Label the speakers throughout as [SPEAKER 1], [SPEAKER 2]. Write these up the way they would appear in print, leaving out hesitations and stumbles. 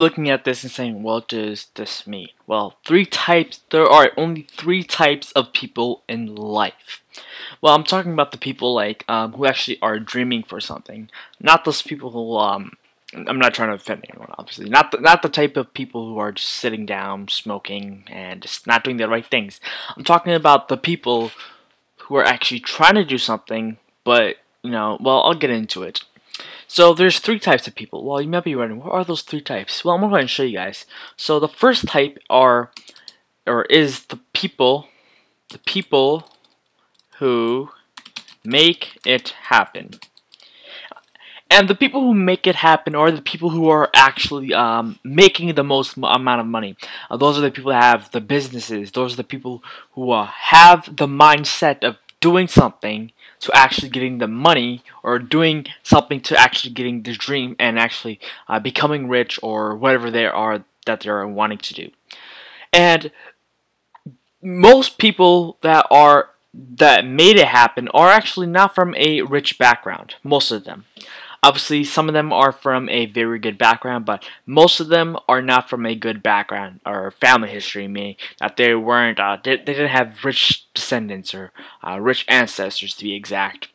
[SPEAKER 1] Looking at this and saying, what does this mean? Well, there are only three types of people in life. Well, I'm talking about the people like who actually are dreaming for something, not those people who I'm not trying to offend anyone, obviously. Not the type of people who are just sitting down, smoking, and just not doing the right things. I'm talking about the people who are actually trying to do something, but well, I'll get into it. So there's three types of people. Well, you might be wondering, what are those three types? Well, I'm going to show you guys. So the first type is the people who make it happen. And the people who make it happen are the people who are actually making the most amount of money. Those are the people that have the businesses. Those are the people who have the mindset of doing something to actually getting the money, or doing something to actually getting the dream and actually becoming rich, or whatever they are that they're wanting to do. And most people that made it happen are actually not from a rich background. Most of them. Obviously, some of them are from a very good background, but most of them are not from a good background or family history, meaning that they weren't, they didn't have rich descendants or rich ancestors, to be exact.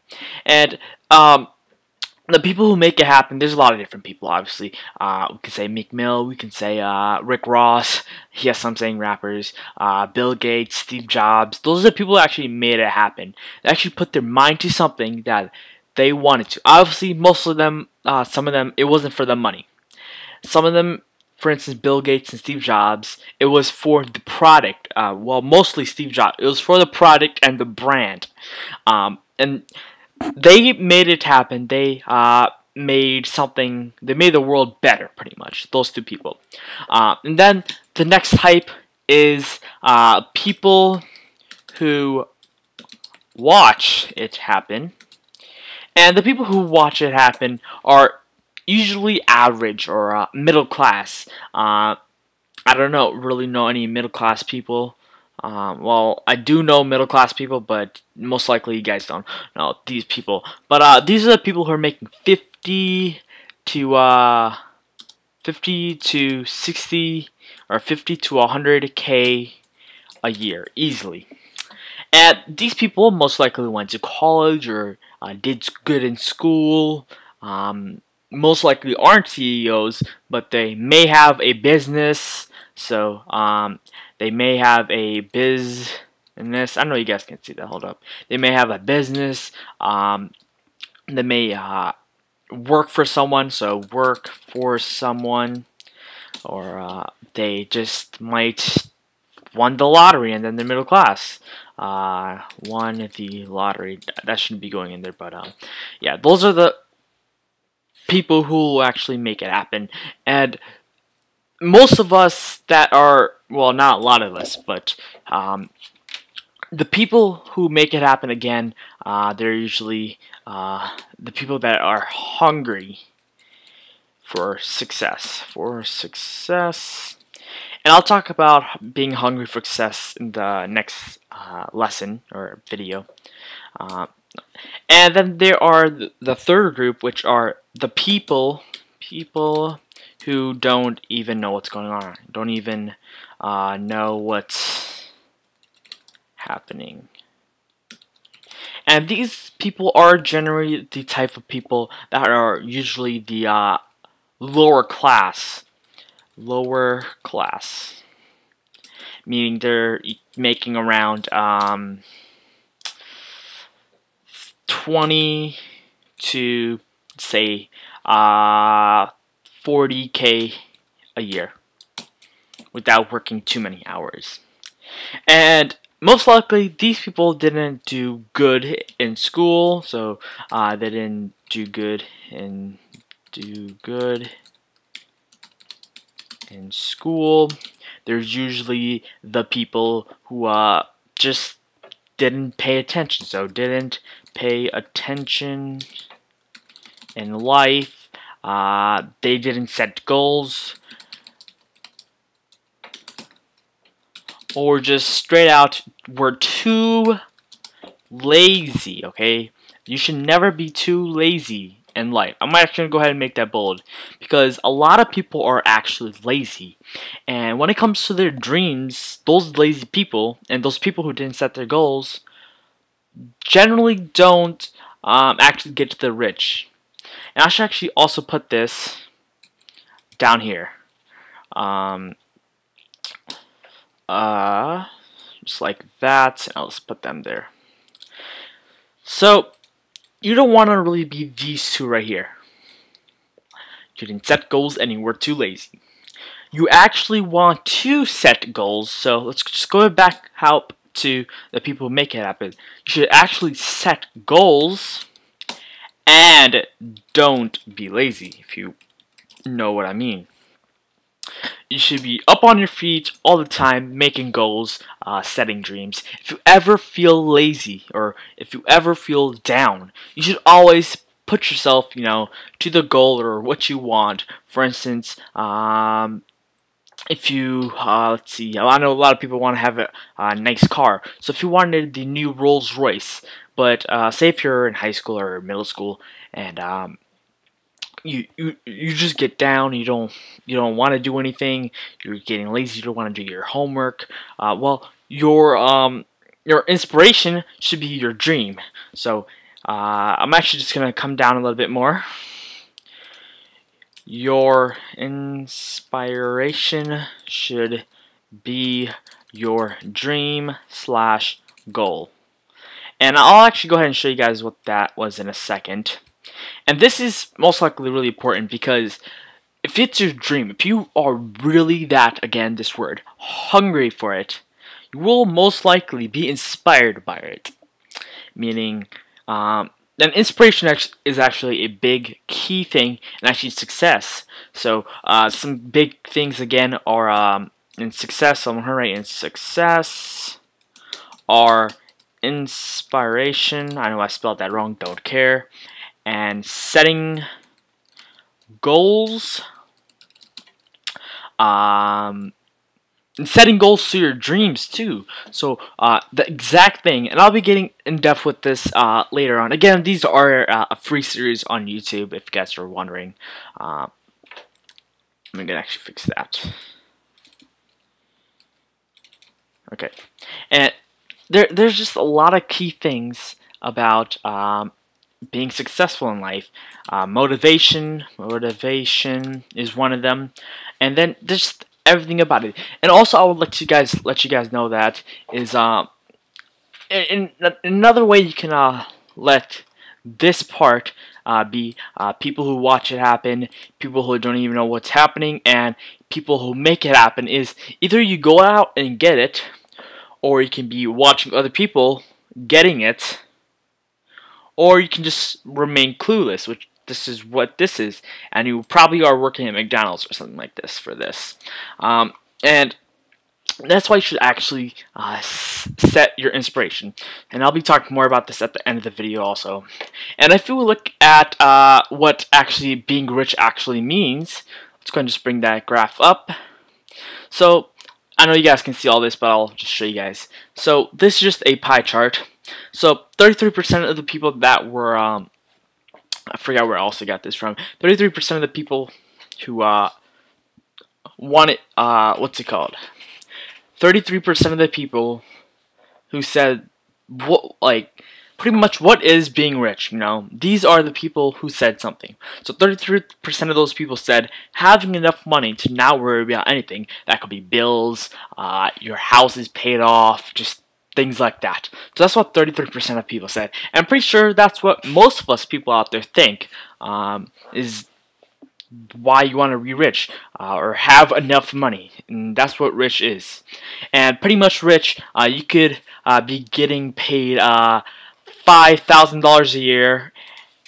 [SPEAKER 1] And the people who make it happen, there's a lot of different people, obviously. We can say Meek Mill, we can say Rick Ross, yes, I'm saying rappers, Bill Gates, Steve Jobs. Those are the people who actually made it happen. They actually put their mind to something that they wanted to. Obviously, most of them, some of them, it wasn't for the money. Some of them, for instance, Bill Gates and Steve Jobs, it was for the product. Well, mostly Steve Jobs. It was for the product and the brand. And they made it happen. They made something. They made the world better, pretty much. Those two people. And then the next type is people who watch it happen. And the people who watch it happen are usually average or middle class. I don't really know any middle class people. Well, I do know middle class people, but most likely you guys don't know these people. But these are the people who are making 50 to 60 or 50 to 100K a year easily. And these people most likely went to college or did good in school. Most likely aren't CEOs, but they may have a business. So they may have a business. I know you guys can see that. Hold up. They may have a business. They may work for someone. So work for someone, or they just might won the lottery and then they're middle class. Won the lottery. That shouldn't be going in there, but yeah, those are the people who actually make it happen. And most of us that are, well, not a lot of us, but the people who make it happen, again, they're usually the people that are hungry for success. And I'll talk about being hungry for success in the next lesson or video. And then there are the third group, which are the people who don't even know what's going on, don't even know what's happening. And these people are generally the type of people that are usually the lower class, meaning they're making around 20 to say 40K a year without working too many hours. And most likely these people didn't do good in school, so they didn't do good in school. There's usually the people who just didn't pay attention, so didn't pay attention in life. They didn't set goals, or just straight out were too lazy. Okay, you should never be too lazy in life. I'm actually going to go ahead and make that bold, because a lot of people are actually lazy. And when it comes to their dreams, those lazy people and those people who didn't set their goals generally don't actually get to the rich. And I should actually also put this down here. Just like that. I'll just put them there. So you don't want to really be these two right here. You didn't set goals and you were too lazy. You actually want to set goals. So let's just go back out to the people who make it happen. You should actually set goals and don't be lazy, if you know what I mean. You should be up on your feet all the time, making goals, setting dreams. If you ever feel lazy or if you ever feel down, you should always put yourself, to the goal or what you want. For instance, if you, let's see, I know a lot of people want to have a nice car. So if you wanted the new Rolls Royce, but say if you're in high school or middle school and you just get down, you don't want to do anything, you're getting lazy, you don't want to do your homework, well, your inspiration should be your dream. So I'm actually just going to come down a little bit more. Your inspiration should be your dream / goal. And I'll actually go ahead and show you guys what that was in a second. And this is most likely really important, because if it's your dream, if you are really that, again, this word, hungry for it, you will most likely be inspired by it. Meaning, and inspiration is actually a big key thing in actually success. So some big things again are in success. So I'm gonna write in success are inspiration. I know I spelled that wrong. Don't care. And setting goals. And setting goals to your dreams too. So the exact thing, and I'll be getting in depth with this later on. Again, these are a free series on YouTube, if you guys are wondering. I'm gonna actually fix that. Okay, and there's just a lot of key things about being successful in life. Motivation is one of them, and then just everything about it. And also, I would let you guys know that is in another way you can let this part be people who watch it happen, people who don't even know what's happening, and people who make it happen. Is either you go out and get it, or you can be watching other people getting it, or you can just remain clueless, which this is what this is, and you probably are working at McDonald's or something like this for this. And that's why you should actually set your inspiration. And I'll be talking more about this at the end of the video also. And if you look at what actually being rich actually means, let's go ahead and just bring that graph up. So I know you guys can see all this, but I'll just show you guys. So this is just a pie chart. So 33% of the people that were, I forgot where I also got this from, 33% of the people who wanted, what's it called? 33% of the people who said, pretty much what is being rich, these are the people who said something. So 33% of those people said having enough money to not worry about anything. That could be bills, your house is paid off, just things like that. So that's what 33% of people said. And I'm pretty sure that's what most of us people out there think is why you want to be rich or have enough money. And that's what rich is. And pretty much rich, you could be getting paid $5,000 a year,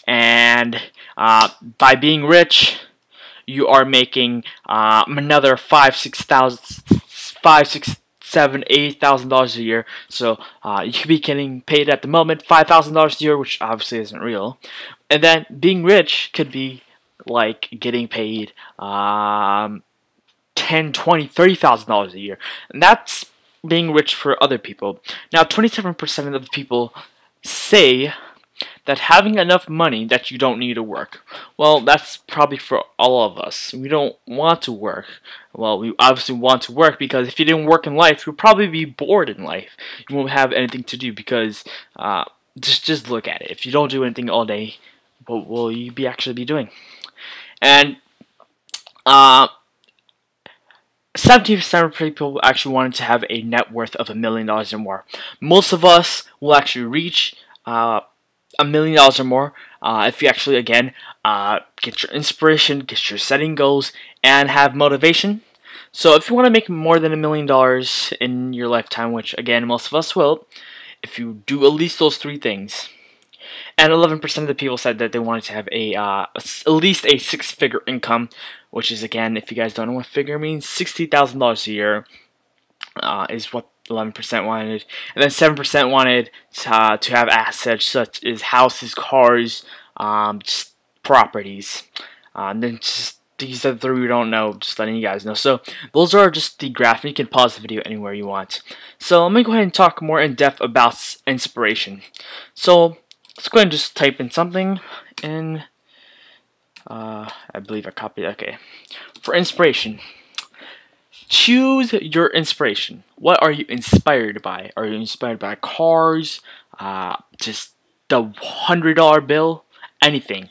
[SPEAKER 1] and by being rich, you are making another $8,000 a year. So you could be getting paid at the moment $5,000 a year, which obviously isn't real. And then being rich could be like getting paid $10,000, $20,000, $30,000 a year, and that's being rich for other people. Now, 27% of the people say that having enough money that you don't need to work. Well, that's probably for all of us. We don't want to work. Well, we obviously want to work because if you didn't work in life, you'll probably be bored in life. You won't have anything to do because just look at it. If you don't do anything all day, what will you actually be doing? And 70% of people actually wanted to have a net worth of $1 million or more. Most of us will actually reach $1 million or more if you actually, again, get your inspiration, get your setting goals, and have motivation. So if you want to make more than $1 million in your lifetime, which again most of us will, if you do at least those 3 things, and 11% of the people said that they wanted to have at least a 6-figure income, which is, again, if you guys don't know what figure means, $60,000 a year is what 11% wanted, and then 7% wanted to have assets such as houses, cars, just properties. And then just these are the 3 we don't know, just letting you guys know. So those are just the graph, and you can pause the video anywhere you want. So let me go ahead and talk more in depth about inspiration. So let's go ahead and just type in something in, I believe I copied, okay. For inspiration, choose your inspiration. What are you inspired by? Are you inspired by cars, just the $100 bill, anything?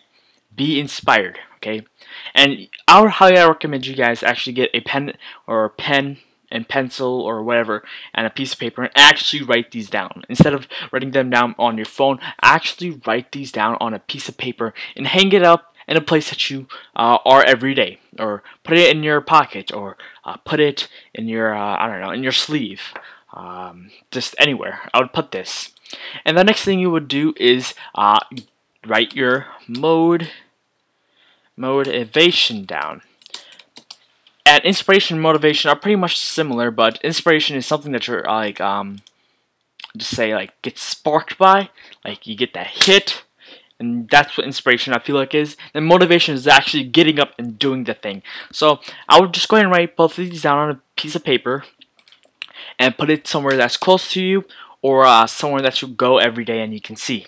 [SPEAKER 1] Be inspired, okay? And I would highly recommend you guys actually get a pen and pencil or whatever and a piece of paper and actually write these down. Instead of writing them down on your phone, actually write these down on a piece of paper and hang it up in a place that you are every day, or put it in your pocket, or put it in your I don't know, in your sleeve, just anywhere. I would put this. And the next thing you would do is write your motivation down. And inspiration and motivation are pretty much similar, but inspiration is something that you're like just say like get sparked by, like you get that hit, and that's what inspiration I feel like is. And motivation is actually getting up and doing the thing. So I would just go ahead and write both of these down on a piece of paper and put it somewhere that's close to you, or somewhere that you go every day and you can see.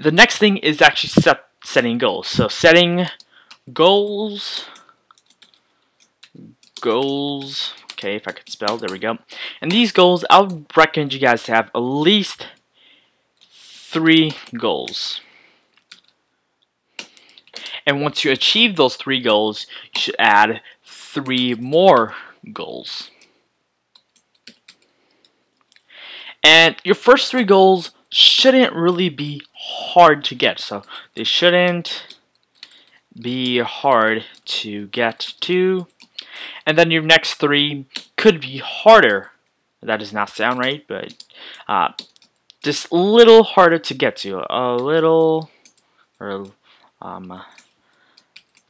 [SPEAKER 1] The next thing is actually setting goals. So setting goals, okay, if I could spell, there we go. And these goals, I would recommend you guys to have at least 3 goals. And once you achieve those 3 goals, you should add 3 more goals. And your first 3 goals shouldn't really be hard to get. So they shouldn't be hard to get to. And then your next 3 could be harder. That does not sound right, but just a little harder to get to. A little, or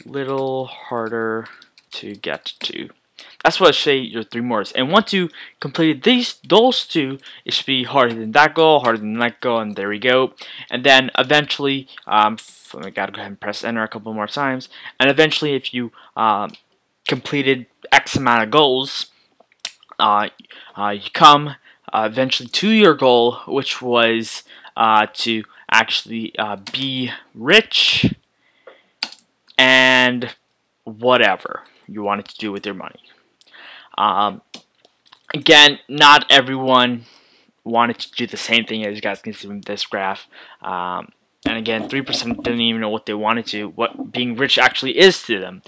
[SPEAKER 1] little harder to get to. That's what I say your 3 more is. And once you complete those 2, it should be harder than that goal, and there we go. And then eventually, I gotta go ahead and press enter a couple more times. And eventually, if you completed X amount of goals, you come eventually to your goal, which was to actually be rich and whatever you wanted to do with your money. Again, not everyone wanted to do the same thing, as you guys can see from this graph. And again, 3% didn't even know what they wanted to, what being rich actually is to them,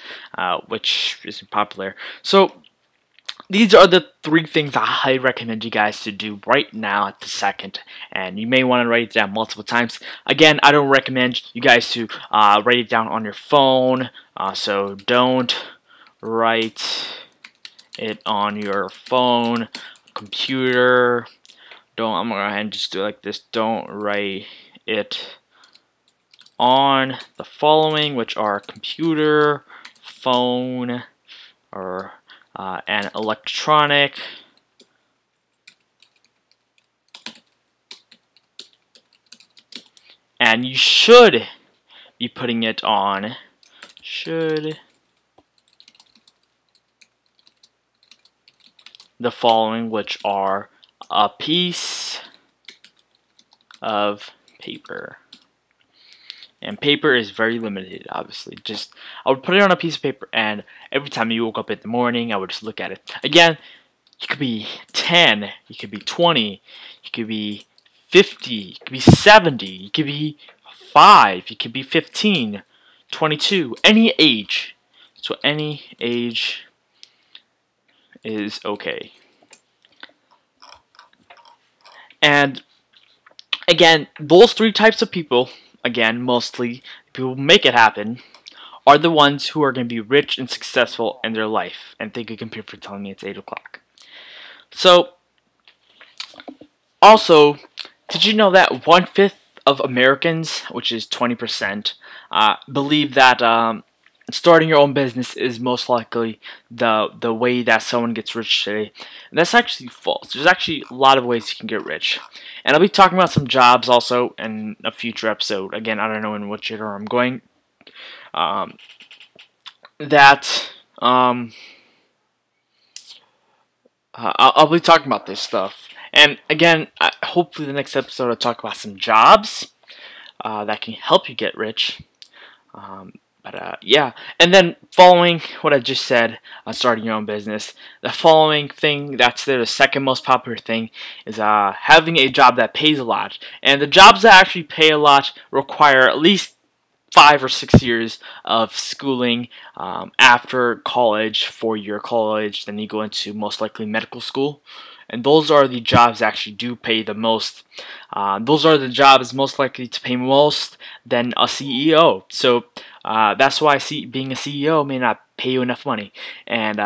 [SPEAKER 1] which isn't popular. So these are the 3 things I highly recommend you guys to do right now at the second, and you may want to write it down multiple times. Again, I don't recommend you guys to write it down on your phone, so don't write it on your phone, computer. I'm gonna go ahead and just do it like this. Don't write it on the following, which are computer, phone, or and electronic. And you should be putting it on the following, which are a piece of paper. and paper is very limited. Obviously, just I would put it on a piece of paper, and every time you woke up in the morning, I would just look at it. Again, you could be 10, you could be 20, you could be 50, you could be 70, you could be 5, you could be 15, 22, any age. So any age is okay. And again, those three types of people, again, mostly people who make it happen, are the ones who are going to be rich and successful in their life. And thank you, computer, for telling me it's 8 o'clock. So, also, did you know that 1/5 of Americans, which is 20%, believe that starting your own business is most likely the way that someone gets rich today? And that's actually false. There's actually a lot of ways you can get rich. And I'll be talking about some jobs also in a future episode. Again, I don't know in which order I'm going. I'll be talking about this stuff. And again, hopefully the next episode I'll talk about some jobs that can help you get rich. Yeah, and then following what I just said on starting your own business, the following thing that's the second most popular thing is having a job that pays a lot. And the jobs that actually pay a lot require at least 5 or 6 years of schooling after college, 4-year college. Then you go into most likely medical school. And those are the jobs that actually do pay the most. Those are the jobs most likely to pay most than a CEO. So that's why being a CEO may not pay you enough money. And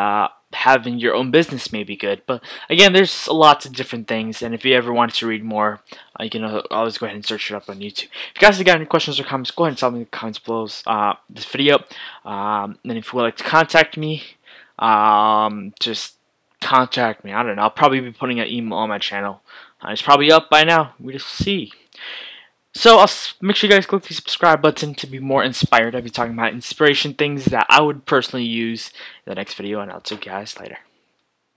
[SPEAKER 1] having your own business may be good. But again, there's lots of different things. And if you ever want to read more, you can always go ahead and search it up on YouTube. If you guys have got any questions or comments, go ahead and tell me in the comments below this video. And if you would like to contact me, just contact me. I don't know. I'll probably be putting an email on my channel. It's probably up by now. We just see. So I'll make sure you guys click the subscribe button to be more inspired. I'll be talking about inspiration things that I would personally use in the next video, and I'll see you guys later.